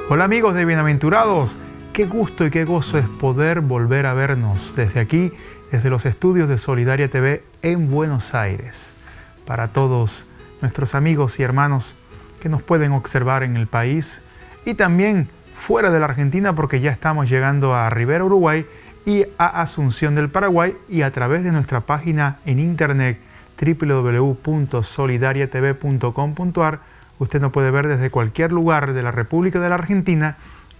Hola amigos de Bienaventurados, qué gusto y qué gozo es poder volver a vernos desde aquí, desde los estudios de Solidaria TV en Buenos Aires. Para todos nuestros amigos y hermanos que nos pueden observar en el país y también fuera de la Argentina, porque ya estamos llegando a Rivera, Uruguay y a Asunción del Paraguay, y a través de nuestra página en internet www.solidariatv.com.ar usted nos puede ver desde cualquier lugar de la República de la Argentina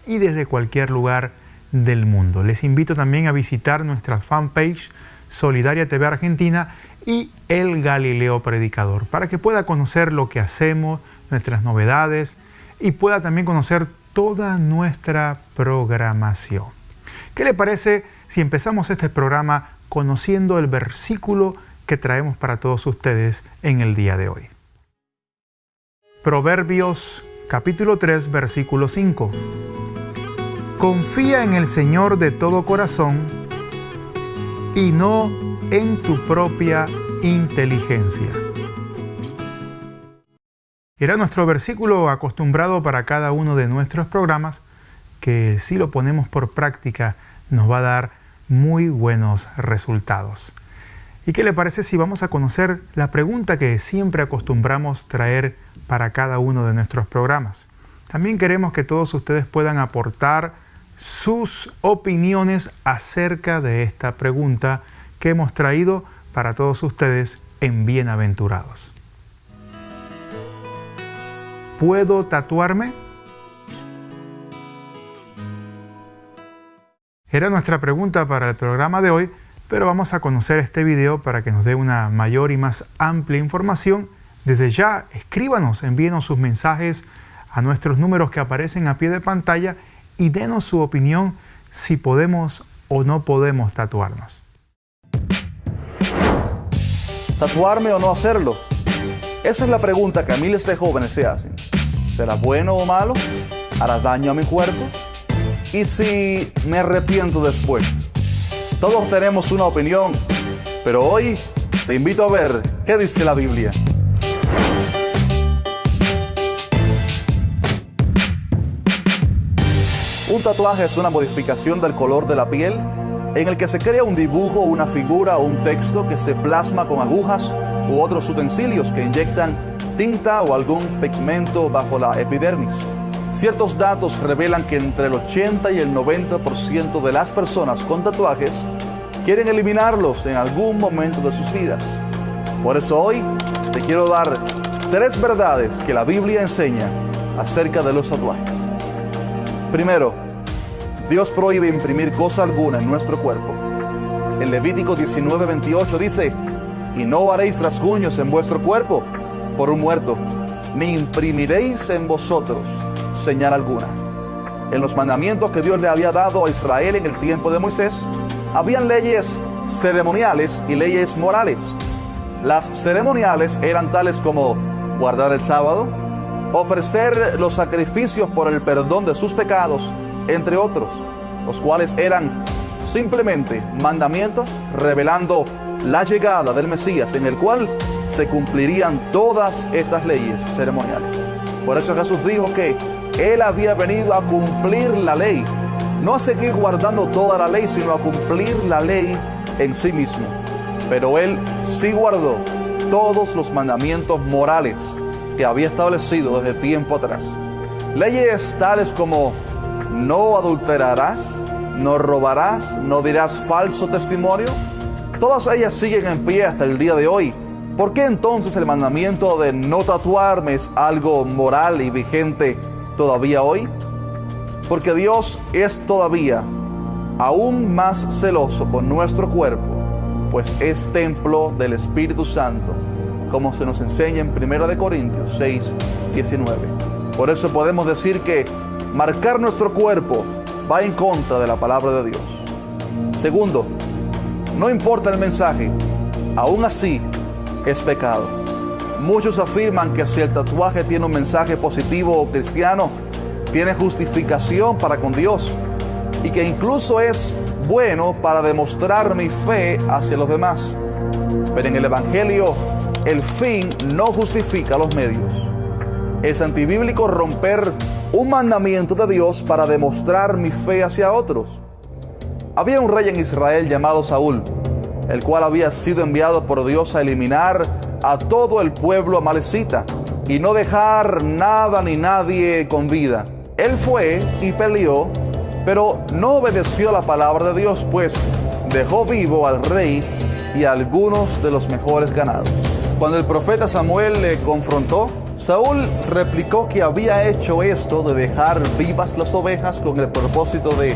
y desde cualquier lugar del mundo. Les invito también a visitar nuestra fanpage Solidaria TV Argentina y El Galileo Predicador, para que pueda conocer lo que hacemos, nuestras novedades, y pueda también conocer toda nuestra programación. ¿Qué le parece si empezamos este programa conociendo el versículo que traemos para todos ustedes en el día de hoy? Proverbios capítulo 3, versículo 5. Confía en el Señor de todo corazón y no en tu propia inteligencia. Era nuestro versículo acostumbrado para cada uno de nuestros programas, que si lo ponemos por práctica nos va a dar muy buenos resultados. ¿Y qué le parece si vamos a conocer la pregunta que siempre acostumbramos traer para cada uno de nuestros programas? También queremos que todos ustedes puedan aportar sus opiniones acerca de esta pregunta que hemos traído para todos ustedes en Bienaventurados. ¿Puedo tatuarme? Era nuestra pregunta para el programa de hoy, pero vamos a conocer este video para que nos dé una mayor y más amplia información. Desde ya, escríbanos, envíenos sus mensajes a nuestros números que aparecen a pie de pantalla y denos su opinión si podemos o no podemos tatuarnos. ¿Tatuarme o no hacerlo? Esa es la pregunta que miles de jóvenes se hacen. ¿Será bueno o malo? ¿Hará daño a mi cuerpo? ¿Y si me arrepiento después? Todos tenemos una opinión, pero hoy te invito a ver qué dice la Biblia. Un tatuaje es una modificación del color de la piel en el que se crea un dibujo, una figura o un texto que se plasma con agujas u otros utensilios que inyectan tinta o algún pigmento bajo la epidermis. Ciertos datos revelan que entre el 80 y el 90% de las personas con tatuajes quieren eliminarlos en algún momento de sus vidas. Por eso hoy te quiero dar 3 verdades que la Biblia enseña acerca de los tatuajes. Primero, Dios prohíbe imprimir cosa alguna en nuestro cuerpo. En Levítico 19:28 dice: y no haréis rasguños en vuestro cuerpo por un muerto, ni imprimiréis en vosotros señal alguna. En los mandamientos que Dios le había dado a Israel en el tiempo de Moisés, habían leyes ceremoniales y leyes morales. Las ceremoniales eran tales como guardar el sábado, ofrecer los sacrificios por el perdón de sus pecados, entre otros, los cuales eran simplemente mandamientos revelando la llegada del Mesías, en el cual se cumplirían todas estas leyes ceremoniales. Por eso Jesús dijo que Él había venido a cumplir la ley, no a seguir guardando toda la ley, sino a cumplir la ley en sí mismo. Pero Él sí guardó todos los mandamientos morales que había establecido desde tiempo atrás. Leyes tales como no adulterarás, no robarás, no dirás falso testimonio. Todas ellas siguen en pie hasta el día de hoy. ¿Por qué entonces el mandamiento de no tatuarme es algo moral y vigente todavía hoy? Porque Dios es todavía aún más celoso con nuestro cuerpo, pues es templo del Espíritu Santo, como se nos enseña en 1 Corintios 6:19. Por eso podemos decir que marcar nuestro cuerpo va en contra de la palabra de Dios. Segundo, no importa el mensaje, aún así es pecado. Muchos afirman que si el tatuaje tiene un mensaje positivo o cristiano, tiene justificación para con Dios y que incluso es bueno para demostrar mi fe hacia los demás. Pero en el Evangelio, el fin no justifica los medios. Es antibíblico romper un mandamiento de Dios para demostrar mi fe hacia otros. Había un rey en Israel llamado Saúl, el cual había sido enviado por Dios a eliminar a todo el pueblo amalecita y no dejar nada ni nadie con vida. Él fue y peleó, pero no obedeció la palabra de Dios, pues dejó vivo al rey y a algunos de los mejores ganados. Cuando el profeta Samuel le confrontó, Saúl replicó que había hecho esto de dejar vivas las ovejas con el propósito de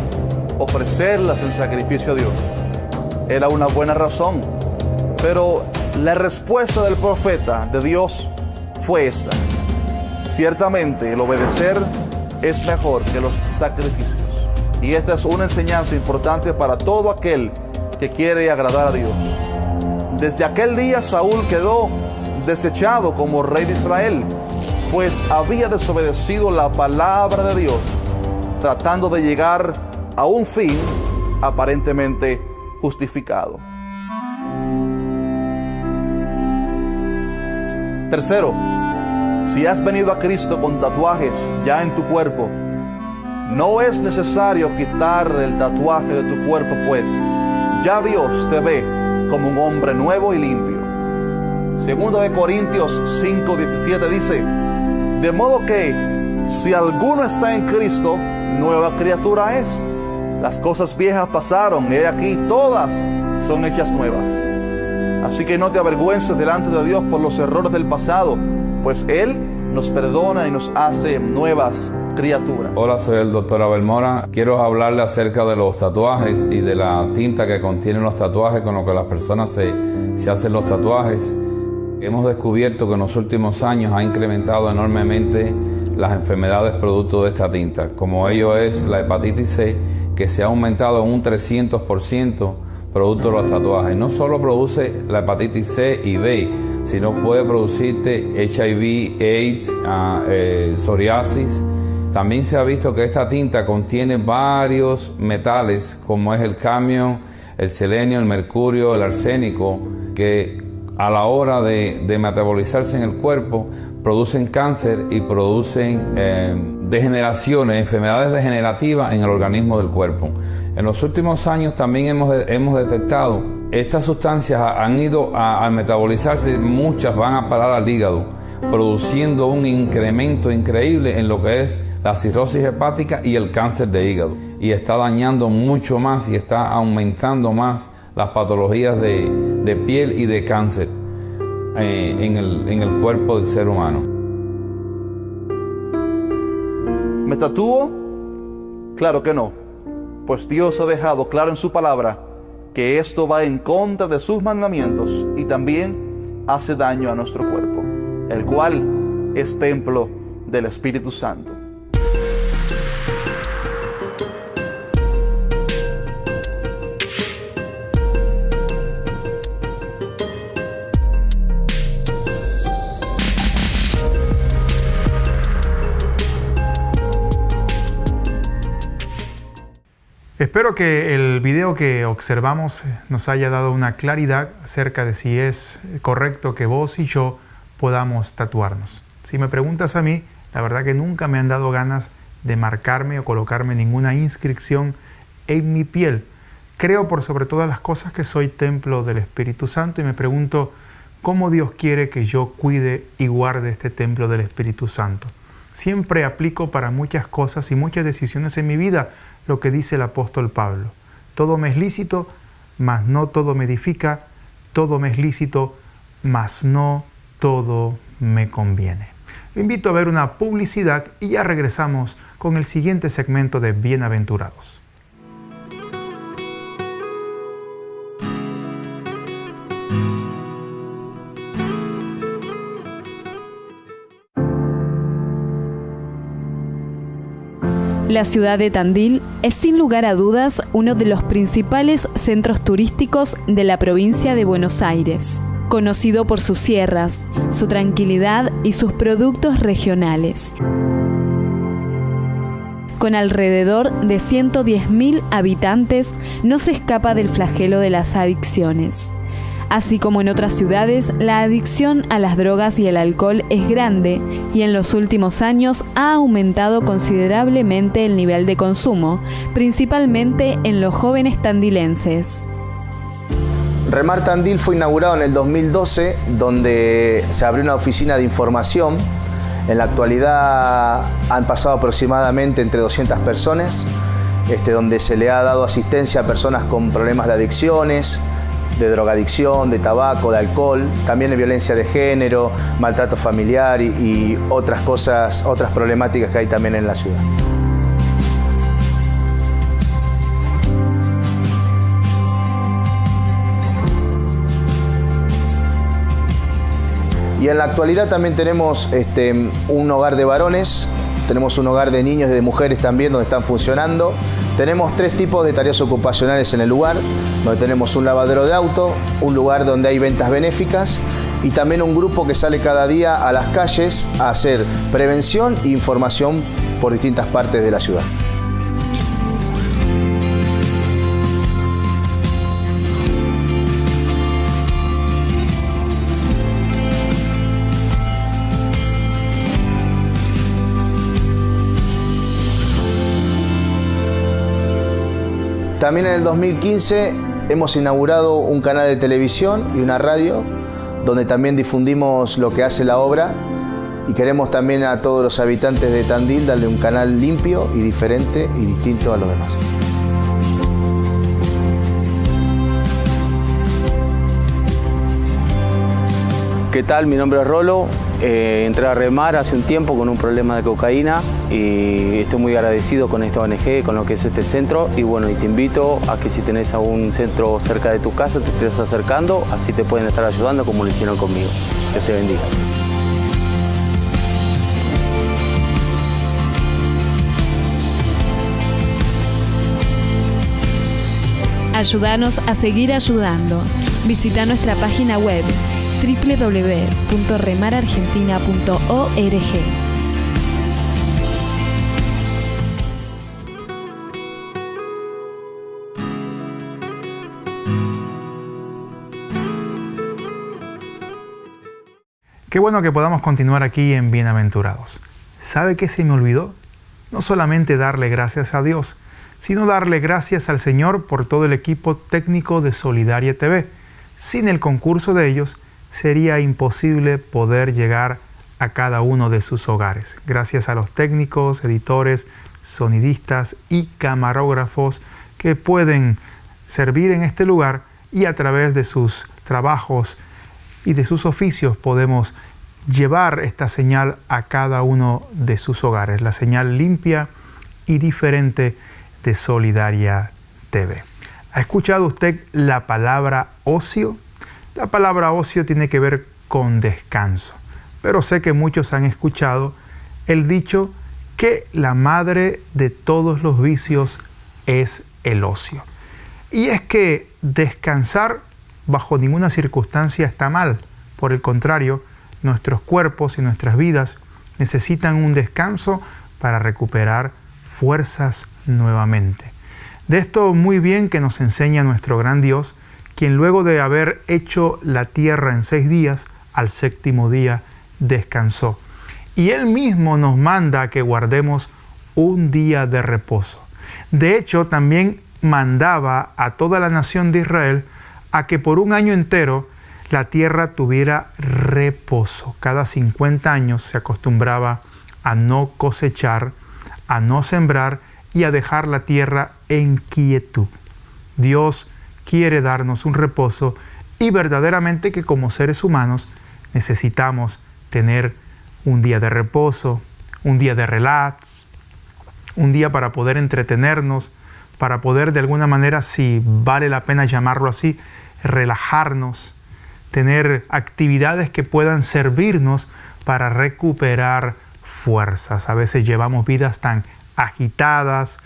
ofrecerlas en sacrificio a Dios. Era una buena razón, pero la respuesta del profeta de Dios fue esta: ciertamente el obedecer es mejor que los sacrificios. Y esta es una enseñanza importante para todo aquel que quiere agradar a Dios. Desde aquel día Saúl quedó desechado como rey de Israel, pues había desobedecido la palabra de Dios, tratando de llegar a un fin aparentemente justificado. Tercero, si has venido a Cristo con tatuajes ya en tu cuerpo, no es necesario quitar el tatuaje de tu cuerpo, pues ya Dios te ve como un hombre nuevo y limpio. Segunda de Corintios 5:17 dice: de modo que si alguno está en Cristo, nueva criatura es. Las cosas viejas pasaron, he aquí todas son hechas nuevas. Así que no te avergüences delante de Dios por los errores del pasado, pues Él nos perdona y nos hace nuevas criaturas. Hola, soy el Dr. Abel Mora. Quiero hablarle acerca de los tatuajes y de la tinta que contienen los tatuajes con lo que las personas se hacen los tatuajes. Hemos descubierto que en los últimos años ha incrementado enormemente las enfermedades producto de esta tinta, como ello es la hepatitis C, que se ha aumentado en un 300% producto de los tatuajes. No solo produce la hepatitis C y B, sino puede producirte HIV, AIDS, psoriasis. También se ha visto que esta tinta contiene varios metales, como es el cadmio, el selenio, el mercurio, el arsénico, que a la hora de metabolizarse en el cuerpo producen cáncer y producen degeneraciones, enfermedades degenerativas en el organismo del cuerpo. En los últimos años también hemos detectado estas sustancias han ido a metabolizarse, muchas van a parar al hígado, produciendo un incremento increíble en lo que es la cirrosis hepática y el cáncer de hígado, y está dañando mucho más y está aumentando más las patologías de piel y de cáncer en el cuerpo del ser humano. ¿Me tatúo? Claro que no, pues Dios ha dejado claro en su palabra que esto va en contra de sus mandamientos y también hace daño a nuestro cuerpo, el cual es templo del Espíritu Santo. Espero que el video que observamos nos haya dado una claridad acerca de si es correcto que vos y yo podamos tatuarnos. Si me preguntas a mí, la verdad que nunca me han dado ganas de marcarme o colocarme ninguna inscripción en mi piel. Creo por sobre todas las cosas que soy templo del Espíritu Santo y me pregunto cómo Dios quiere que yo cuide y guarde este templo del Espíritu Santo. Siempre aplico para muchas cosas y muchas decisiones en mi vida lo que dice el apóstol Pablo. Todo me es lícito, mas no todo me edifica. Todo me es lícito, mas no todo me conviene. Lo invito a ver una publicidad y ya regresamos con el siguiente segmento de Bienaventurados. La ciudad de Tandil es sin lugar a dudas uno de los principales centros turísticos de la provincia de Buenos Aires, conocido por sus sierras, su tranquilidad y sus productos regionales. Con alrededor de 110.000 habitantes, no se escapa del flagelo de las adicciones. Así como en otras ciudades, la adicción a las drogas y el alcohol es grande y en los últimos años ha aumentado considerablemente el nivel de consumo, principalmente en los jóvenes tandilenses. Remar Tandil fue inaugurado en el 2012, donde se abrió una oficina de información. En la actualidad han pasado aproximadamente entre 200 personas, donde se le ha dado asistencia a personas con problemas de adicciones, de drogadicción, de tabaco, de alcohol, también de violencia de género, maltrato familiar y otras cosas, otras problemáticas que hay también en la ciudad. Y en la actualidad también tenemos un hogar de varones, tenemos un hogar de niños y de mujeres también donde están funcionando. Tenemos 3 tipos de tareas ocupacionales en el lugar, donde tenemos un lavadero de auto, un lugar donde hay ventas benéficas y también un grupo que sale cada día a las calles a hacer prevención e información por distintas partes de la ciudad. También en el 2015 hemos inaugurado un canal de televisión y una radio donde también difundimos lo que hace la obra y queremos también a todos los habitantes de Tandil darle un canal limpio y diferente y distinto a los demás. ¿Qué tal? Mi nombre es Rolo. Entré a remar hace un tiempo con un problema de cocaína y estoy muy agradecido con esta ONG, con lo que es este centro. Y bueno, y te invito a que si tenés algún centro cerca de tu casa, te estés acercando, así te pueden estar ayudando como lo hicieron conmigo. Dios te bendiga. Ayúdanos a seguir ayudando. Visita nuestra página web www.remarargentina.org. Qué bueno que podamos continuar aquí en Bienaventurados. ¿Sabe qué se me olvidó? No solamente darle gracias a Dios, sino darle gracias al Señor por todo el equipo técnico de Solidaria TV. Sin el concurso de ellos, sería imposible poder llegar a cada uno de sus hogares. Gracias a los técnicos, editores, sonidistas y camarógrafos que pueden servir en este lugar y a través de sus trabajos y de sus oficios podemos llevar esta señal a cada uno de sus hogares, la señal limpia y diferente de Solidaria TV. ¿Ha escuchado usted la palabra ocio? La palabra ocio tiene que ver con descanso, pero sé que muchos han escuchado el dicho que la madre de todos los vicios es el ocio. Y es que descansar bajo ninguna circunstancia está mal. Por el contrario, nuestros cuerpos y nuestras vidas necesitan un descanso para recuperar fuerzas nuevamente. De esto muy bien que nos enseña nuestro gran Dios, quien luego de haber hecho la tierra en 6 días, al 7º día descansó. Y Él mismo nos manda a que guardemos un día de reposo. De hecho, también mandaba a toda la nación de Israel a que por un año entero la tierra tuviera reposo. Cada 50 años se acostumbraba a no cosechar, a no sembrar y a dejar la tierra en quietud. Dios quiere darnos un reposo y verdaderamente que como seres humanos necesitamos tener un día de reposo, un día de relax, un día para poder entretenernos, para poder de alguna manera, si vale la pena llamarlo así, relajarnos, tener actividades que puedan servirnos para recuperar fuerzas. A veces llevamos vidas tan agitadas,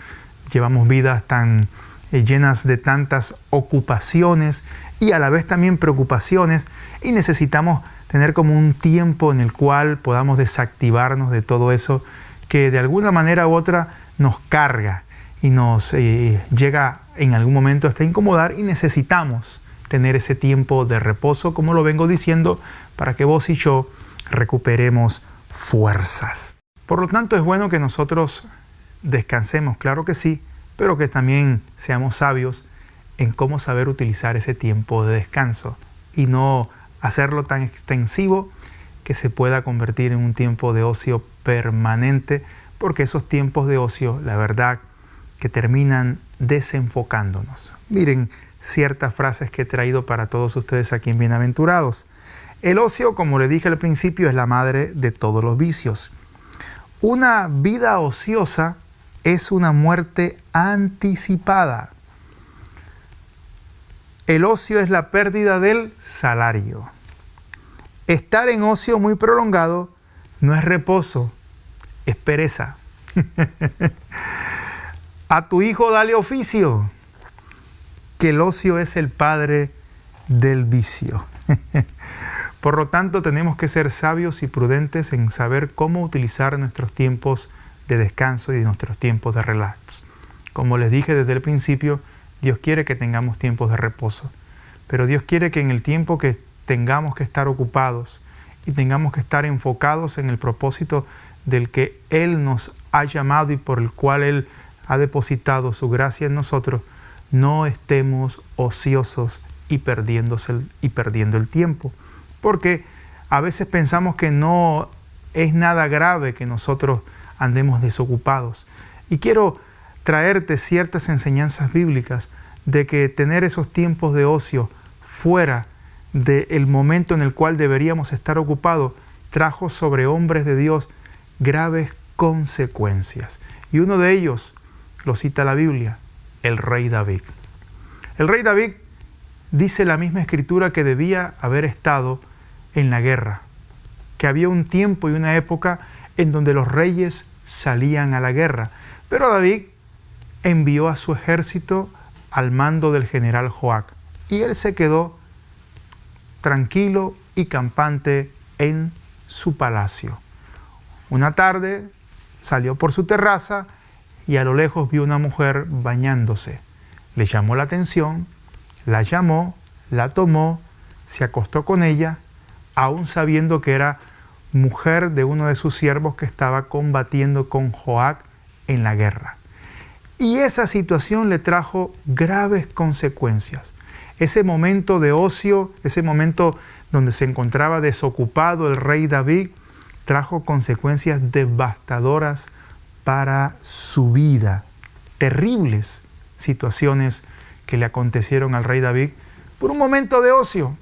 llevamos vidas tan llenas de tantas ocupaciones y a la vez también preocupaciones y necesitamos tener como un tiempo en el cual podamos desactivarnos de todo eso que de alguna manera u otra nos carga y nos llega en algún momento hasta incomodar y necesitamos tener ese tiempo de reposo, como lo vengo diciendo, para que vos y yo recuperemos fuerzas. Por lo tanto, es bueno que nosotros descansemos, claro que sí, pero que también seamos sabios en cómo saber utilizar ese tiempo de descanso y no hacerlo tan extensivo que se pueda convertir en un tiempo de ocio permanente, porque esos tiempos de ocio, la verdad, que terminan desenfocándonos. Miren ciertas frases que he traído para todos ustedes aquí en Bienaventurados. El ocio, como le dije al principio, es la madre de todos los vicios. Una vida ociosa es una muerte anticipada. El ocio es la pérdida del salario. Estar en ocio muy prolongado no es reposo, es pereza. A tu hijo dale oficio, que el ocio es el padre del vicio. Por lo tanto, tenemos que ser sabios y prudentes en saber cómo utilizar nuestros tiempos de descanso y nuestros tiempos de relax. Como les dije desde el principio, Dios quiere que tengamos tiempos de reposo, pero Dios quiere que en el tiempo que tengamos que estar ocupados y tengamos que estar enfocados en el propósito del que Él nos ha llamado y por el cual Él ha depositado su gracia en nosotros, no estemos ociosos y perdiendo el tiempo. Porque a veces pensamos que no es nada grave que nosotros andemos desocupados. Y quiero traerte ciertas enseñanzas bíblicas de que tener esos tiempos de ocio fuera del momento en el cual deberíamos estar ocupados trajo sobre hombres de Dios graves consecuencias. Y uno de ellos lo cita la Biblia, el rey David. El rey David dice la misma escritura que debía haber estado en la guerra, que había un tiempo y una época en donde los reyes salían a la guerra. Pero David envió a su ejército al mando del general Joab y él se quedó tranquilo y campante en su palacio. Una tarde salió por su terraza y a lo lejos vio una mujer bañándose. Le llamó la atención, la llamó, la tomó, se acostó con ella, aún sabiendo que era mujer de uno de sus siervos que estaba combatiendo con Joab en la guerra. Y esa situación le trajo graves consecuencias. Ese momento de ocio, ese momento donde se encontraba desocupado el rey David, trajo consecuencias devastadoras para su vida. Terribles situaciones que le acontecieron al rey David por un momento de ocio.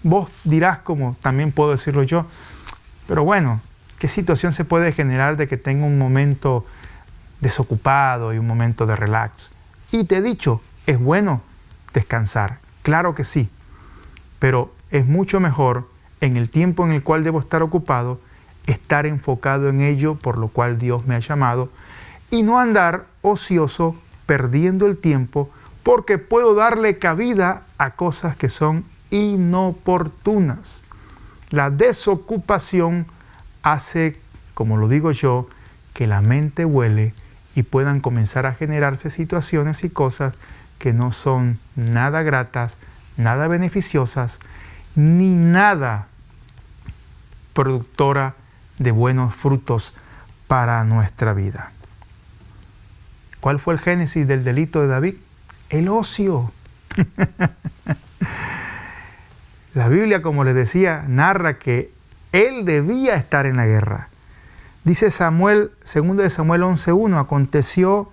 Vos dirás, como también puedo decirlo yo, pero bueno, ¿qué situación se puede generar de que tenga un momento desocupado y un momento de relax? Y te he dicho, es bueno descansar, claro que sí, pero es mucho mejor en el tiempo en el cual debo estar ocupado, estar enfocado en ello por lo cual Dios me ha llamado y no andar ocioso perdiendo el tiempo porque puedo darle cabida a cosas que son inoportunas. La desocupación hace, como lo digo yo, que la mente vuele y puedan comenzar a generarse situaciones y cosas que no son nada gratas, nada beneficiosas, ni nada productora de buenos frutos para nuestra vida. ¿Cuál fue el génesis del delito de David? El ocio. La Biblia, como les decía, narra que él debía estar en la guerra. Dice Samuel, 2 Samuel 11:1, aconteció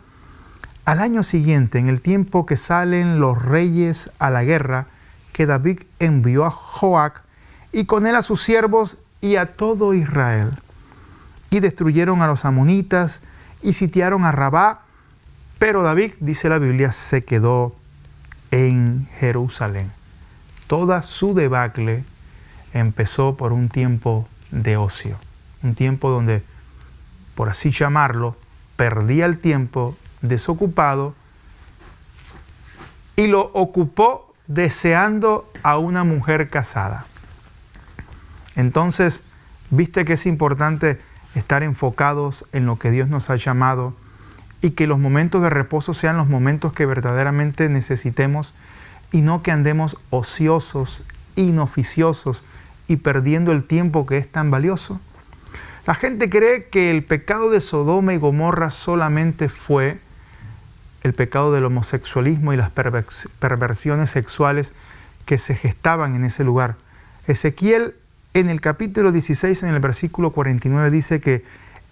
al año siguiente, en el tiempo que salen los reyes a la guerra, que David envió a Joab y con él a sus siervos y a todo Israel. Y destruyeron a los amonitas y sitiaron a Rabá, pero David, dice la Biblia, se quedó en Jerusalén. Toda su debacle empezó por un tiempo de ocio, un tiempo donde, por así llamarlo, perdía el tiempo desocupado y lo ocupó deseando a una mujer casada. Entonces, viste que es importante estar enfocados en lo que Dios nos ha llamado y que los momentos de reposo sean los momentos que verdaderamente necesitemos y no que andemos ociosos, inoficiosos y perdiendo el tiempo que es tan valioso. La gente cree que el pecado de Sodoma y Gomorra solamente fue el pecado del homosexualismo y las perversiones sexuales que se gestaban en ese lugar. Ezequiel, en el capítulo 16, en el versículo 49, dice que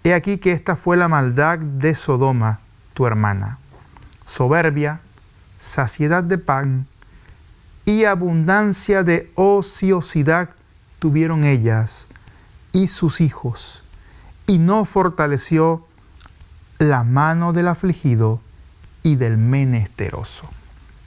he aquí que esta fue la maldad de Sodoma, tu hermana. Soberbia, saciedad de pan y abundancia de ociosidad tuvieron ellas y sus hijos, y no fortaleció la mano del afligido y del menesteroso.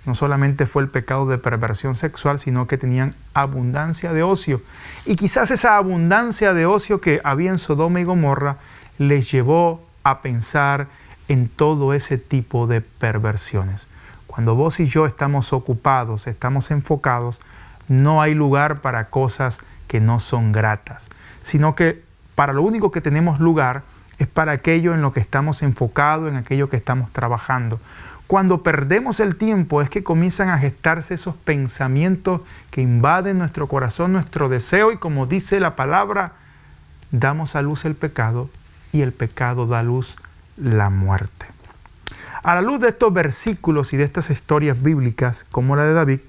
No solamente fue el pecado de perversión sexual, sino que tenían abundancia de ocio. Y quizás esa abundancia de ocio que había en Sodoma y Gomorra les llevó a pensar en todo ese tipo de perversiones. Cuando vos y yo estamos ocupados, estamos enfocados, no hay lugar para cosas que no son gratas, sino que para lo único que tenemos lugar es para aquello en lo que estamos enfocados, en aquello que estamos trabajando. Cuando perdemos el tiempo es que comienzan a gestarse esos pensamientos que invaden nuestro corazón, nuestro deseo, y como dice la palabra, damos a luz el pecado y el pecado da a luz la muerte. A la luz de estos versículos y de estas historias bíblicas, como la de David,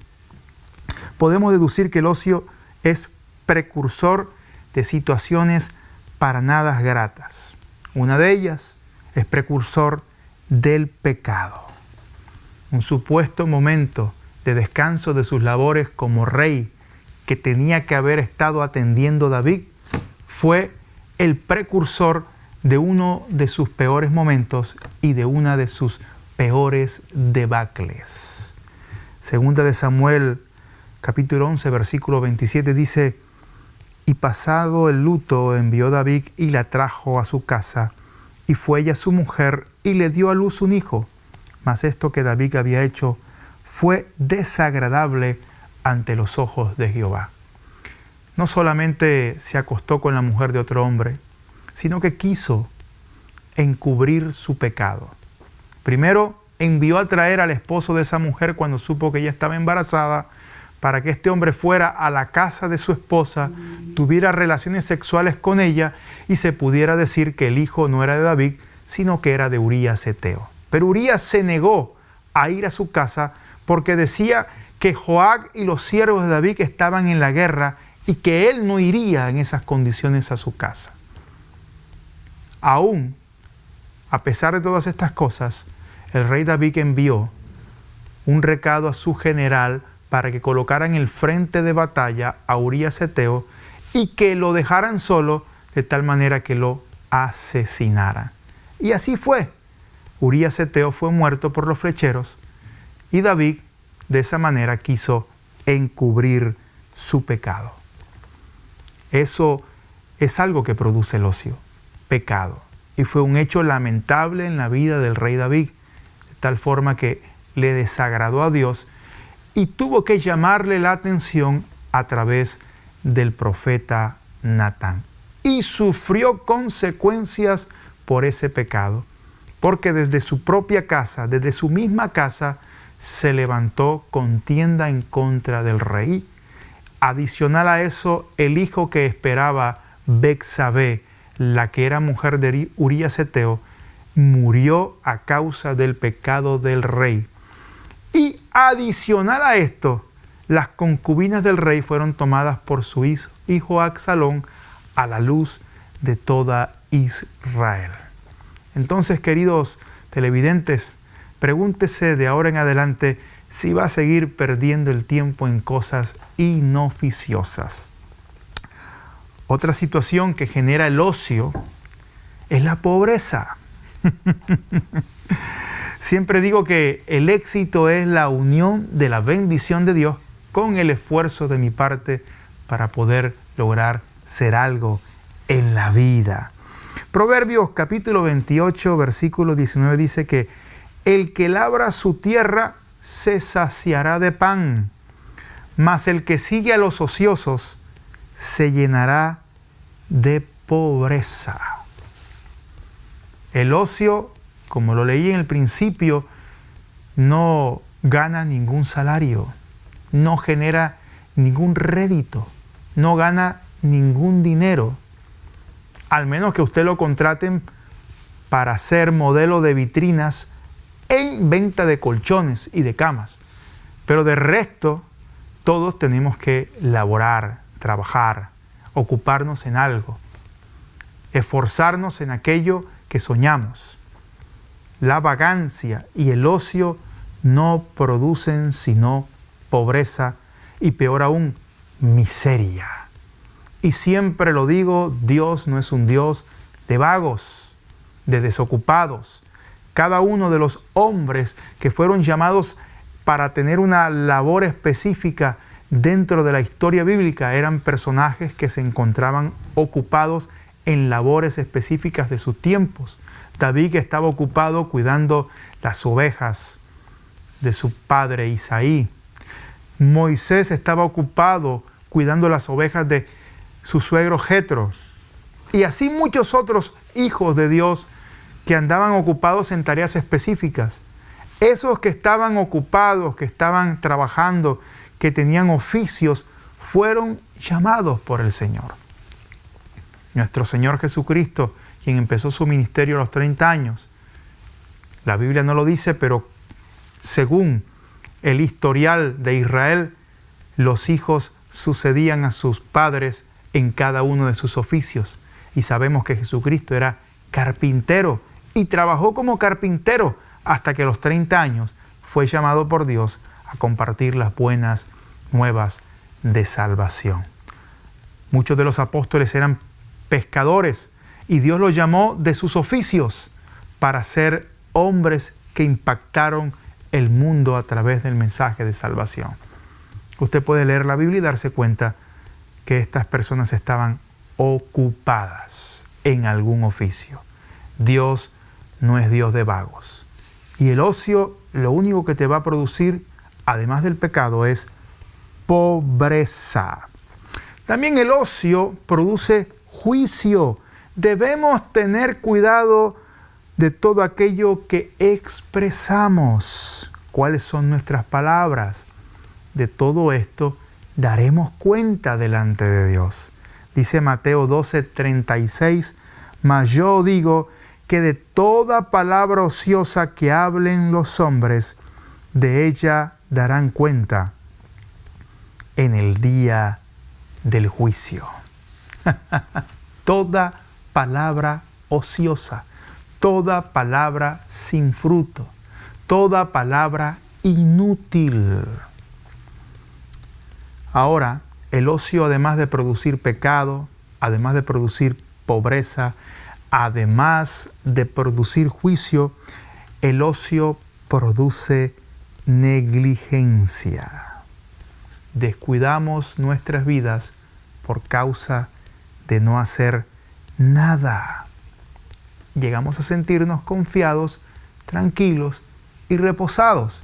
podemos deducir que el ocio es precursor de situaciones para nada gratas. Una de ellas es precursor del pecado. Un supuesto momento de descanso de sus labores como rey que tenía que haber estado atendiendo David fue el precursor de uno de sus peores momentos y de una de sus peores debacles. Segunda de Samuel, capítulo 11, versículo 27 dice: y pasado el luto envió David y la trajo a su casa, y fue ella su mujer y le dio a luz un hijo. Mas esto que David había hecho fue desagradable ante los ojos de Jehová. No solamente se acostó con la mujer de otro hombre, sino que quiso encubrir su pecado. Primero envió a traer al esposo de esa mujer cuando supo que ella estaba embarazada, para que este hombre fuera a la casa de su esposa, tuviera relaciones sexuales con ella y se pudiera decir que el hijo no era de David, sino que era de Urías Eteo. Pero Urías se negó a ir a su casa porque decía que Joab y los siervos de David estaban en la guerra y que él no iría en esas condiciones a su casa. Aún, a pesar de todas estas cosas, el rey David envió un recado a su general para que colocara en el frente de batalla a Urías Eteo y que lo dejaran solo de tal manera que lo asesinaran. Y así fue. Urías Eteo fue muerto por los flecheros y David de esa manera quiso encubrir su pecado. Eso es algo que produce el ocio, pecado. Y fue un hecho lamentable en la vida del rey David, de tal forma que le desagradó a Dios y tuvo que llamarle la atención a través del profeta Natán. Y sufrió consecuencias por ese pecado, porque desde su propia casa, desde su misma casa, se levantó contienda en contra del rey. Adicional a eso, el hijo que esperaba, Betsabé, la que era mujer de Urías Eteo, murió a causa del pecado del rey. Y adicional a esto, las concubinas del rey fueron tomadas por su hijo Absalón a la luz de toda Israel. Entonces, queridos televidentes, pregúntese de ahora en adelante si va a seguir perdiendo el tiempo en cosas inoficiosas. Otra situación que genera el ocio es la pobreza. Siempre digo que el éxito es la unión de la bendición de Dios con el esfuerzo de mi parte para poder lograr ser algo en la vida. Proverbios capítulo 28, versículo 19 dice que el que labra su tierra se saciará de pan, mas el que sigue a los ociosos se llenará de pobreza. El ocio, como lo leí en el principio, no gana ningún salario. no genera ningún rédito, no gana ningún dinero, al menos que usted lo contraten para ser modelo de vitrinas en venta de colchones y de camas. Pero de resto, todos tenemos que laborar, trabajar, ocuparnos en algo, esforzarnos en aquello que soñamos. La vagancia y el ocio no producen sino pobreza y, peor aún, miseria. Y siempre lo digo, Dios no es un Dios de vagos, de desocupados. Cada uno de los hombres que fueron llamados para tener una labor específica dentro de la historia bíblica eran personajes que se encontraban ocupados en labores específicas de sus tiempos. David estaba ocupado cuidando las ovejas de su padre Isaí. Moisés estaba ocupado cuidando las ovejas de su suegro Jetro. Y así muchos otros hijos de Dios que andaban ocupados en tareas específicas. Esos que estaban ocupados, que estaban trabajando, que tenían oficios, fueron llamados por el Señor. Nuestro Señor Jesucristo, quien empezó su ministerio a los 30 años, la Biblia no lo dice, pero según el historial de Israel, los hijos sucedían a sus padres en cada uno de sus oficios. Y sabemos que Jesucristo era carpintero y trabajó como carpintero hasta que a los 30 años fue llamado por Dios a compartir las buenas nuevas de salvación. Muchos de los apóstoles eran pescadores y Dios los llamó de sus oficios para ser hombres que impactaron el mundo a través del mensaje de salvación. Usted puede leer la Biblia y darse cuenta que estas personas estaban ocupadas en algún oficio. Dios no es Dios de vagos. Y el ocio lo único que te va a producir, además del pecado, es pobreza. También el ocio produce juicio. Debemos tener cuidado de todo aquello que expresamos. ¿Cuáles son nuestras palabras? De todo esto daremos cuenta delante de Dios. Dice Mateo 12:36, mas yo digo que de toda palabra ociosa que hablen los hombres, de ella darán cuenta en el día del juicio. Toda palabra ociosa, toda palabra sin fruto, toda palabra inútil. Ahora, el ocio, además de producir pecado, además de producir pobreza, además de producir juicio, el ocio produce negligencia. Descuidamos nuestras vidas por causa de no hacer nada. Llegamos a sentirnos confiados, tranquilos y reposados.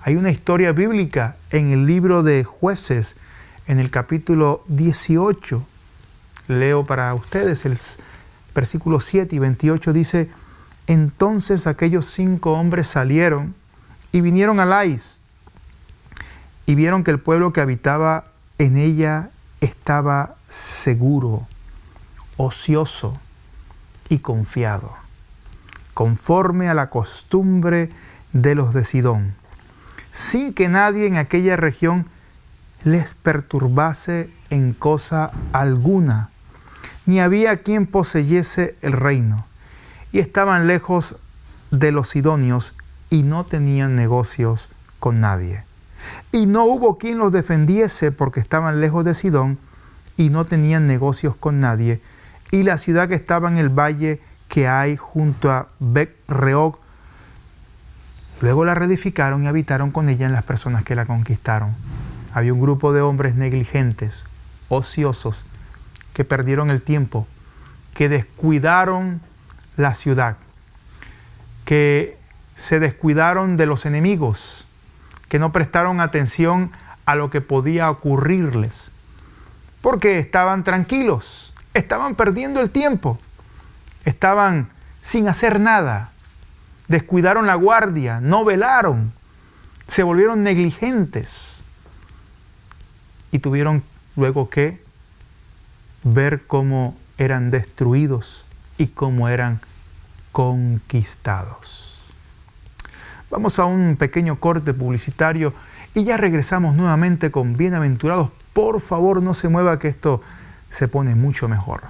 Hay una historia bíblica en el libro de Jueces, en el capítulo 18. Leo para ustedes el versículo 7 y 28. Dice, entonces aquellos 5 hombres salieron y vinieron a Lais y vieron que el pueblo que habitaba en ella estaba seguro, ocioso y confiado, conforme a la costumbre de los de Sidón, sin que nadie en aquella región les perturbase en cosa alguna, ni había quien poseyese el reino, y estaban lejos de los sidonios y no tenían negocios con nadie. Y no hubo quien los defendiese porque estaban lejos de Sidón y no tenían negocios con nadie, y la ciudad que estaba en el valle que hay junto a Bet-reog, luego la reedificaron y habitaron con ella en las personas que la conquistaron. Había un grupo de hombres negligentes, ociosos, que perdieron el tiempo, que descuidaron la ciudad, que se descuidaron de los enemigos, que no prestaron atención a lo que podía ocurrirles, porque estaban tranquilos, estaban perdiendo el tiempo, estaban sin hacer nada, descuidaron la guardia, no velaron, se volvieron negligentes. y tuvieron luego que ver cómo eran destruidos y cómo eran conquistados. Vamos a un pequeño corte publicitario y ya regresamos nuevamente con Bienaventurados. Por favor, no se mueva, que esto se pone mucho mejor.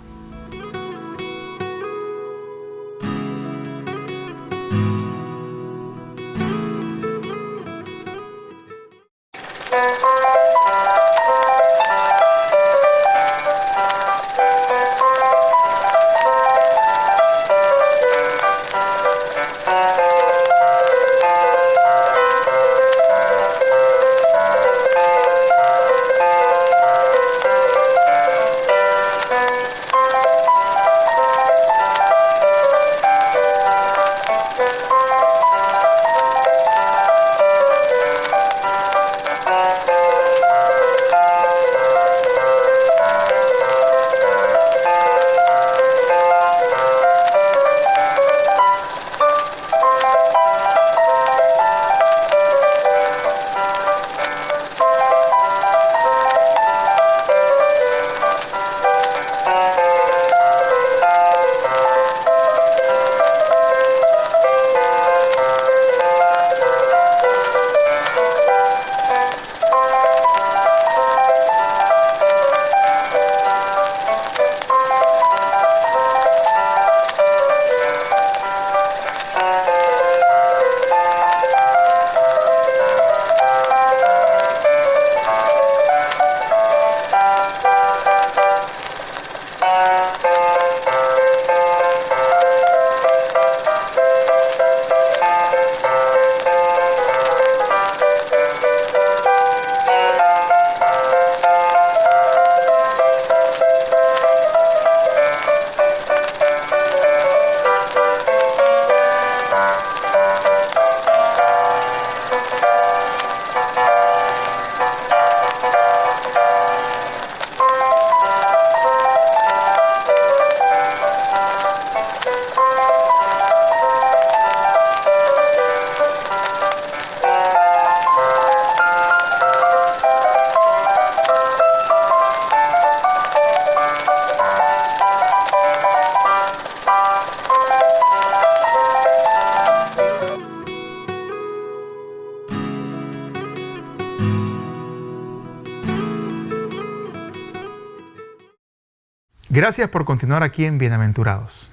Gracias por continuar aquí en Bienaventurados.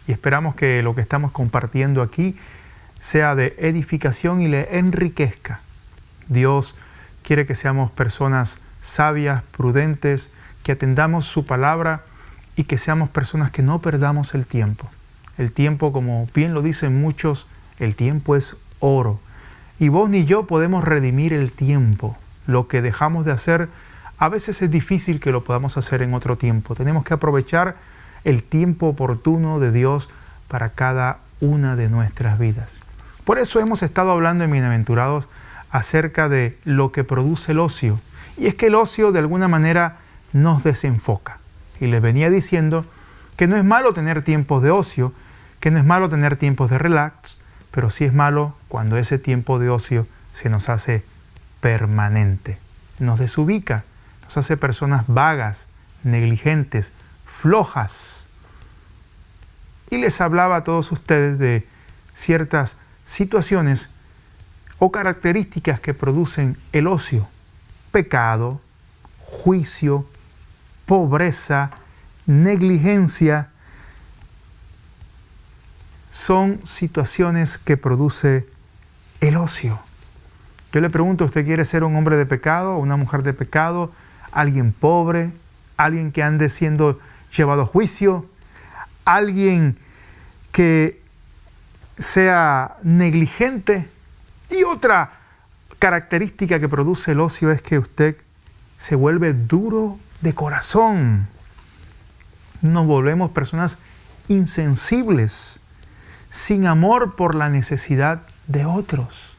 Y esperamos que lo que estamos compartiendo aquí sea de edificación y le enriquezca. Dios quiere que seamos personas sabias, prudentes, que atendamos su palabra y que seamos personas que no perdamos el tiempo. El tiempo, como bien lo dicen muchos, el tiempo es oro. Y vos ni yo podemos redimir el tiempo. Lo que dejamos de hacer, a veces es difícil que lo podamos hacer en otro tiempo. Tenemos que aprovechar el tiempo oportuno de Dios para cada una de nuestras vidas. Por eso hemos estado hablando en Bienaventurados acerca de lo que produce el ocio. Y es que el ocio de alguna manera nos desenfoca. Y les venía diciendo que no es malo tener tiempos de ocio, que no es malo tener tiempos de relax, pero sí es malo cuando ese tiempo de ocio se nos hace permanente. Nos desubica, nos hace personas vagas, negligentes, flojas. Y les hablaba a todos ustedes de ciertas situaciones o características que producen el ocio: pecado, juicio, pobreza, negligencia. Son situaciones que produce el ocio. Yo le pregunto, ¿usted quiere ser un hombre de pecado o una mujer de pecado? ¿Alguien pobre? ¿Alguien que ande siendo llevado a juicio? ¿Alguien que sea negligente? Y otra característica que produce el ocio es que usted se vuelve duro de corazón. Nos volvemos personas insensibles, sin amor por la necesidad de otros.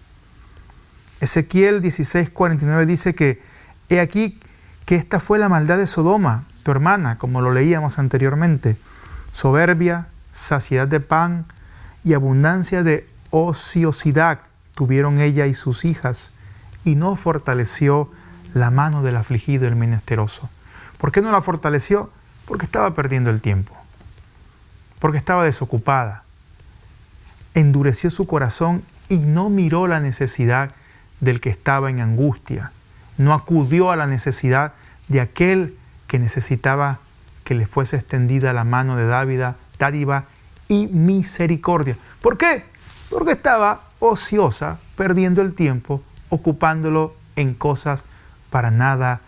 Ezequiel 16:49 dice que he aquí que esta fue la maldad de Sodoma, tu hermana, como lo leíamos anteriormente: soberbia, saciedad de pan y abundancia de ociosidad tuvieron ella y sus hijas, y no fortaleció la mano del afligido y el menesteroso. ¿Por qué no la fortaleció? Porque estaba perdiendo el tiempo, porque estaba desocupada. Endureció su corazón y no miró la necesidad del que estaba en angustia. No acudió a la necesidad de aquel que necesitaba que le fuese extendida la mano de dádiva y misericordia. ¿Por qué? Porque estaba ociosa, perdiendo el tiempo, ocupándolo en cosas para nada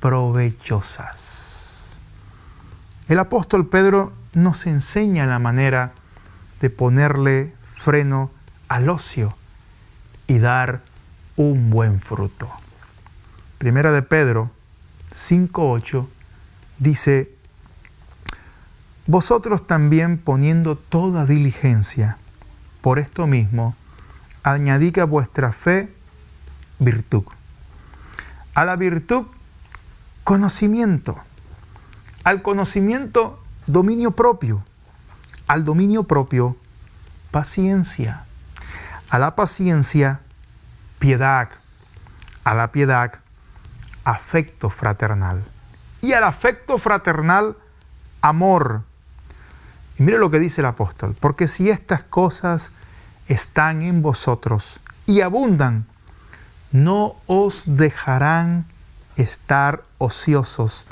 provechosas. El apóstol Pedro nos enseña la manera de ponerle freno al ocio y dar un buen fruto. Primera de Pedro 5:8 dice: vosotros también, poniendo toda diligencia, por esto mismo, añadid a vuestra fe virtud. A la virtud, conocimiento. Al conocimiento, dominio propio. Al dominio propio, paciencia. A la paciencia, piedad. A la piedad, afecto fraternal. Y al afecto fraternal, amor. Y mire lo que dice el apóstol: porque si estas cosas están en vosotros y abundan, no os dejarán estar ociosos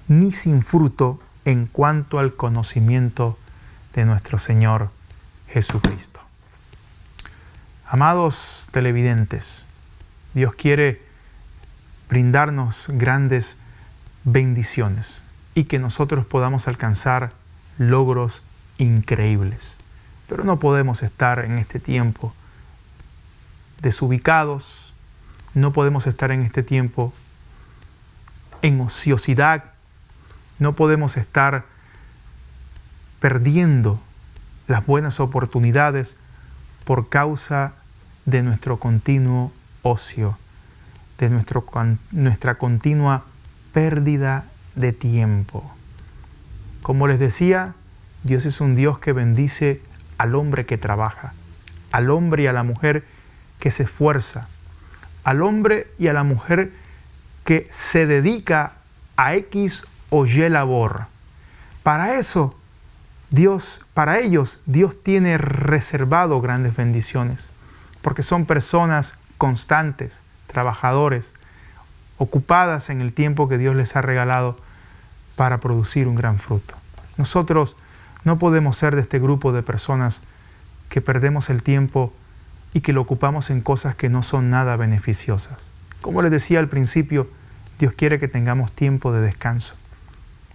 ni sin fruto en cuanto al conocimiento de nuestro Señor Jesucristo. Amados televidentes, Dios quiere brindarnos grandes bendiciones y que nosotros podamos alcanzar logros increíbles. Pero no podemos estar en este tiempo desubicados, no podemos estar en este tiempo en ociosidad, no podemos estar perdiendo las buenas oportunidades por causa de nuestro continuo ocio, de nuestra continua pérdida de tiempo. Como les decía, Dios es un Dios que bendice al hombre que trabaja, al hombre y a la mujer que se esfuerza, al hombre y a la mujer que se dedica a X o Y labor. Para ellos, Dios tiene reservado grandes bendiciones, porque son personas constantes, trabajadores, ocupadas en el tiempo que Dios les ha regalado para producir un gran fruto. Nosotros no podemos ser de este grupo de personas que perdemos el tiempo y que lo ocupamos en cosas que no son nada beneficiosas. Como les decía al principio, Dios quiere que tengamos tiempo de descanso.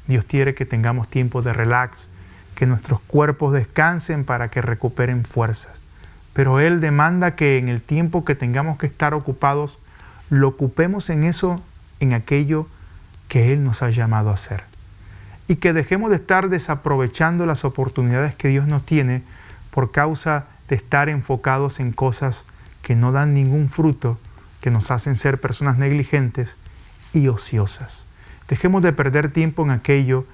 Dios quiere que tengamos tiempo de relax, que nuestros cuerpos descansen para que recuperen fuerzas. Pero Él demanda que en el tiempo que tengamos que estar ocupados, lo ocupemos en eso, en aquello que Él nos ha llamado a hacer. Y que dejemos de estar desaprovechando las oportunidades que Dios nos tiene por causa de estar enfocados en cosas que no dan ningún fruto, que nos hacen ser personas negligentes y ociosas. Dejemos de perder tiempo en aquello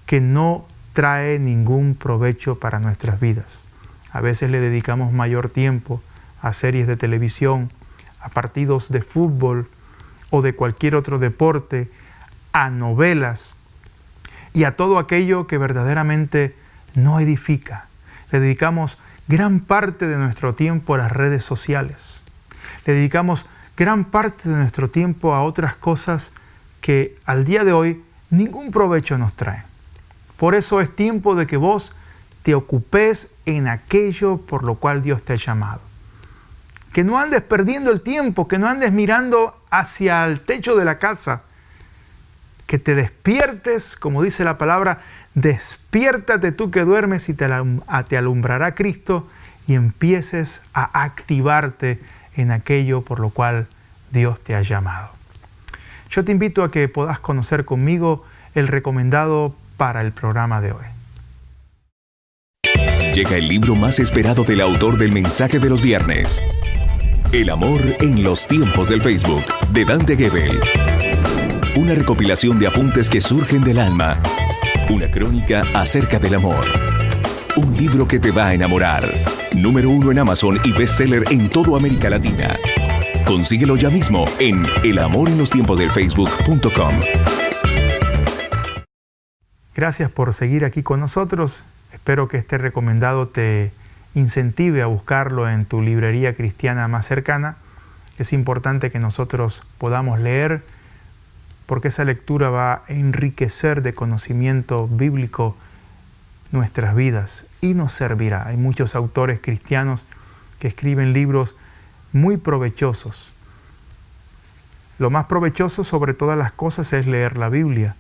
que no trae ningún provecho para nuestras vidas. A veces le dedicamos mayor tiempo a series de televisión, a partidos de fútbol o de cualquier otro deporte, a novelas y a todo aquello que verdaderamente no edifica. Le dedicamos gran parte de nuestro tiempo a las redes sociales. Le dedicamos gran parte de nuestro tiempo a otras cosas que al día de hoy ningún provecho nos traen. Por eso es tiempo de que vos te ocupes en aquello por lo cual Dios te ha llamado. Que no andes perdiendo el tiempo, que no andes mirando hacia el techo de la casa. Que te despiertes, como dice la palabra, despiértate tú que duermes y te alumbrará Cristo y empieces a activarte en aquello por lo cual Dios te ha llamado. Yo te invito a que puedas conocer conmigo el recomendado para el programa de hoy. Llega el libro más esperado del autor del mensaje de los viernes. El amor en los tiempos del Facebook, de Dante Gebel. Una recopilación de apuntes que surgen del alma. Una crónica acerca del amor. Un libro que te va a enamorar. Número 1 en Amazon y bestseller en toda América Latina. Consíguelo ya mismo en elamorenlostiemposdelfacebook.com. Gracias por seguir aquí con nosotros. Espero que este recomendado te incentive a buscarlo en tu librería cristiana más cercana. Es importante que nosotros podamos leer, porque esa lectura va a enriquecer de conocimiento bíblico nuestras vidas y nos servirá. Hay muchos autores cristianos que escriben libros muy provechosos. Lo más provechoso sobre todas las cosas es leer la Biblia,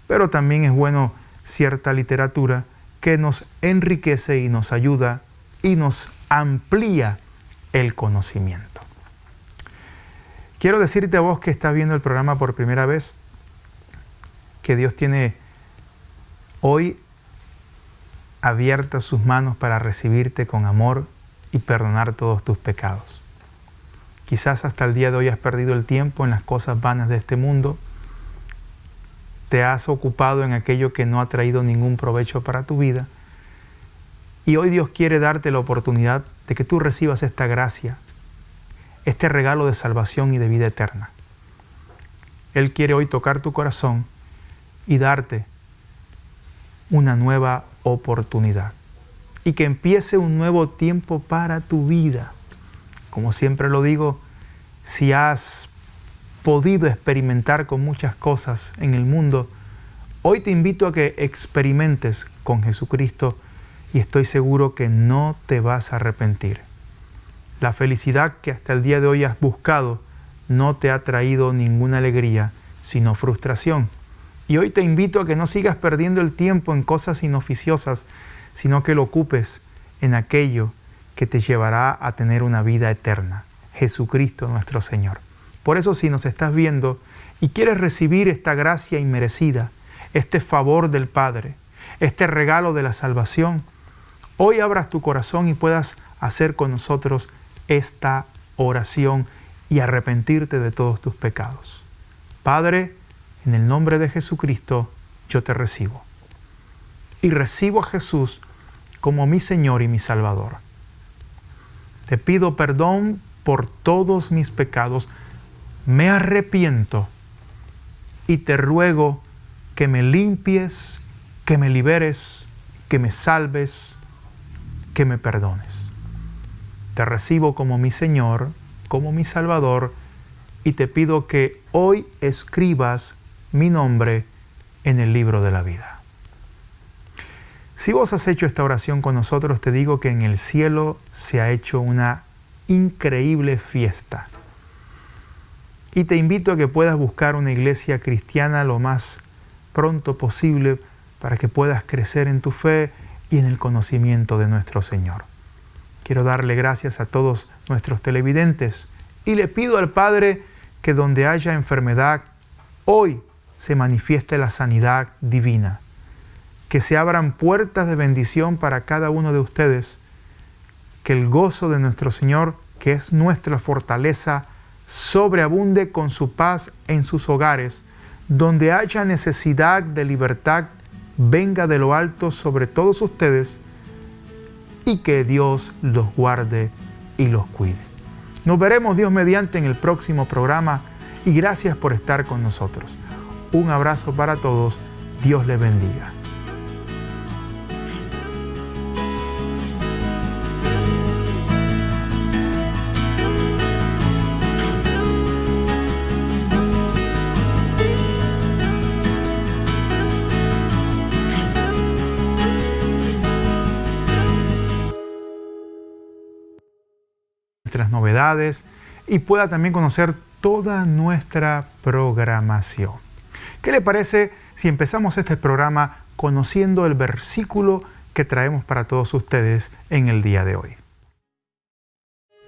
pero también es bueno cierta literatura que nos enriquece y nos ayuda y nos amplía el conocimiento. Quiero decirte a vos que estás viendo el programa por primera vez, que Dios tiene hoy abiertas sus manos para recibirte con amor y perdonar todos tus pecados. Quizás hasta el día de hoy has perdido el tiempo en las cosas vanas de este mundo, te has ocupado en aquello que no ha traído ningún provecho para tu vida, y hoy Dios quiere darte la oportunidad de que tú recibas esta gracia, este regalo de salvación y de vida eterna. Él quiere hoy tocar tu corazón y darte una nueva oportunidad y que empiece un nuevo tiempo para tu vida. Como siempre lo digo, si has podido experimentar con muchas cosas en el mundo, hoy te invito a que experimentes con Jesucristo y estoy seguro que no te vas a arrepentir. La felicidad que hasta el día de hoy has buscado no te ha traído ninguna alegría, sino frustración. Y hoy te invito a que no sigas perdiendo el tiempo en cosas inoficiosas, sino que lo ocupes en aquello que te llevará a tener una vida eterna, Jesucristo nuestro Señor. Por eso, si nos estás viendo y quieres recibir esta gracia inmerecida, este favor del Padre, este regalo de la salvación, hoy abras tu corazón y puedas hacer con nosotros esta oración y arrepentirte de todos tus pecados. Padre, en el nombre de Jesucristo, yo te recibo. Y recibo a Jesús como mi Señor y mi Salvador. Te pido perdón por todos mis pecados. Me arrepiento y te ruego que me limpies, que me liberes, que me salves, que me perdones. Te recibo como mi Señor, como mi Salvador, y te pido que hoy escribas mi nombre en el libro de la vida. Si vos has hecho esta oración con nosotros, te digo que en el cielo se ha hecho una increíble fiesta. Y te invito a que puedas buscar una iglesia cristiana lo más pronto posible para que puedas crecer en tu fe y en el conocimiento de nuestro Señor. Quiero darle gracias a todos nuestros televidentes y le pido al Padre que donde haya enfermedad, hoy se manifieste la sanidad divina. Que se abran puertas de bendición para cada uno de ustedes. Que el gozo de nuestro Señor, que es nuestra fortaleza, sobreabunde con su paz en sus hogares. Donde haya necesidad de libertad, venga de lo alto sobre todos ustedes y que Dios los guarde y los cuide. Nos veremos Dios mediante en el próximo programa y gracias por estar con nosotros. Un abrazo para todos. Dios les bendiga. Nuestras novedades y pueda también conocer toda nuestra programación. ¿Qué le parece si empezamos este programa conociendo el versículo que traemos para todos ustedes en el día de hoy?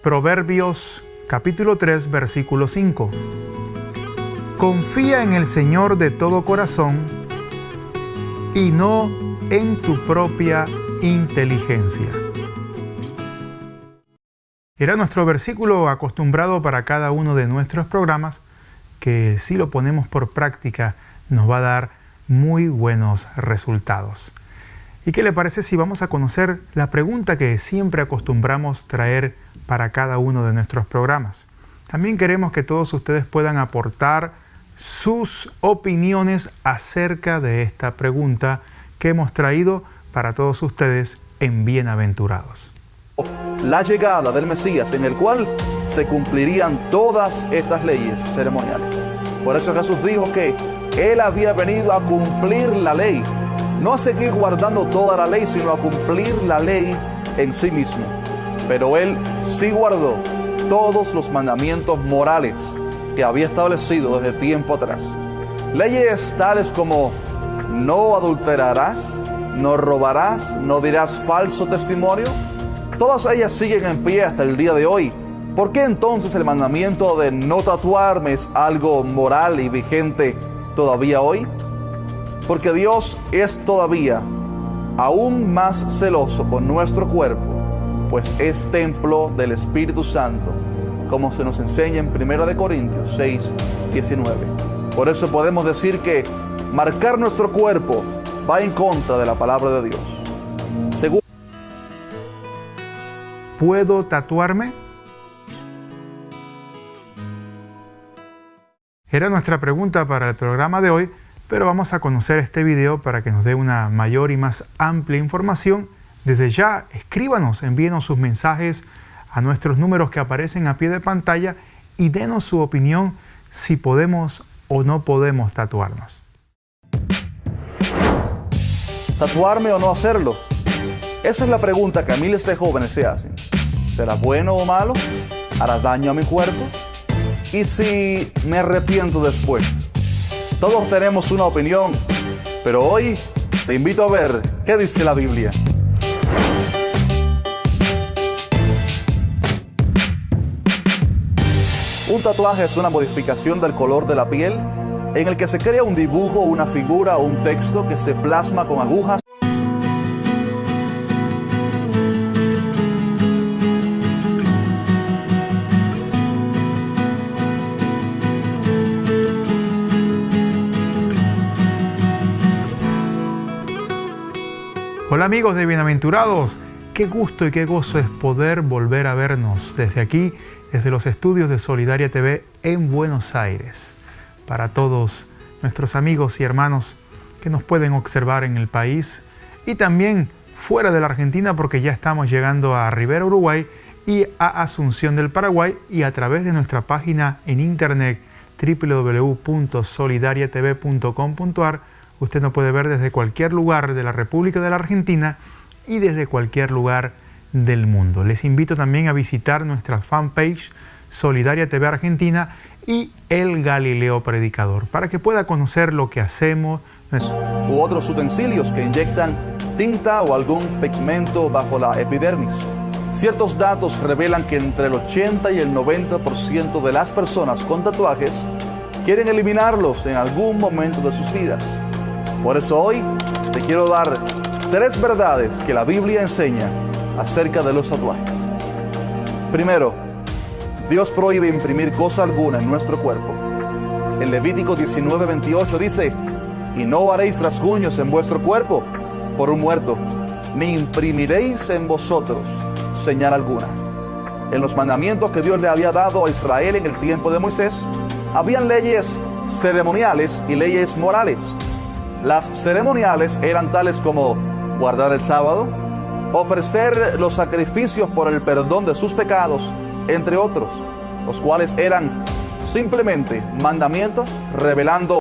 Proverbios capítulo 3, versículo 5. Confía en el Señor de todo corazón y no en tu propia inteligencia. Era nuestro versículo acostumbrado para cada uno de nuestros programas, que si lo ponemos por práctica nos va a dar muy buenos resultados. ¿Y qué le parece si vamos a conocer la pregunta que siempre acostumbramos traer para cada uno de nuestros programas? También queremos que todos ustedes puedan aportar sus opiniones acerca de esta pregunta que hemos traído para todos ustedes en Bienaventurados. La llegada del Mesías, en el cual se cumplirían todas estas leyes ceremoniales. Por eso Jesús dijo que Él había venido a cumplir la ley, no a seguir guardando toda la ley, sino a cumplir la ley en sí mismo. Pero Él sí guardó todos los mandamientos morales que había establecido desde tiempo atrás. Leyes tales como no adulterarás, no robarás, no dirás falso testimonio. Todas ellas siguen en pie hasta el día de hoy. ¿Por qué entonces el mandamiento de no tatuarme es algo moral y vigente todavía hoy? Porque Dios es todavía aún más celoso con nuestro cuerpo, pues es templo del Espíritu Santo, como se nos enseña en 1 Corintios 6:19. Por eso podemos decir que marcar nuestro cuerpo va en contra de la palabra de Dios. ¿Puedo tatuarme? Era nuestra pregunta para el programa de hoy, pero vamos a conocer este video para que nos dé una mayor y más amplia información. Desde ya, escríbanos, envíenos sus mensajes a nuestros números que aparecen a pie de pantalla y denos su opinión si podemos o no podemos tatuarnos. ¿Tatuarme o no hacerlo? Esa es la pregunta que miles de jóvenes se hacen. ¿Será bueno o malo? ¿Hará daño a mi cuerpo? ¿Y si me arrepiento después? Todos tenemos una opinión, pero hoy te invito a ver qué dice la Biblia. Un tatuaje es una modificación del color de la piel en el que se crea un dibujo, una figura o un texto que se plasma con agujas. Hola amigos de Bienaventurados, qué gusto y qué gozo es poder volver a vernos desde aquí, desde los estudios de Solidaria TV en Buenos Aires. Para todos nuestros amigos y hermanos que nos pueden observar en el país y también fuera de la Argentina, porque ya estamos llegando a Rivera, Uruguay y a Asunción del Paraguay, y a través de nuestra página en internet www.solidariatv.com.ar usted nos puede ver desde cualquier lugar de la República de la Argentina y desde cualquier lugar del mundo. Les invito también a visitar nuestra fanpage Solidaria TV Argentina y El Galileo Predicador, para que pueda conocer lo que hacemos. U otros utensilios que inyectan tinta o algún pigmento bajo la epidermis. Ciertos datos revelan que entre el 80 y el 90% de las personas con tatuajes quieren eliminarlos en algún momento de sus vidas. Por eso hoy te quiero dar 3 verdades que la Biblia enseña acerca de los tatuajes. Primero, Dios prohíbe imprimir cosa alguna en nuestro cuerpo. En Levítico 19:28 dice: y no haréis rasguños en vuestro cuerpo por un muerto, ni imprimiréis en vosotros señal alguna. En los mandamientos que Dios le había dado a Israel en el tiempo de Moisés, habían leyes ceremoniales y leyes morales. Las ceremoniales eran tales como guardar el sábado, ofrecer los sacrificios por el perdón de sus pecados, entre otros, los cuales eran simplemente mandamientos revelando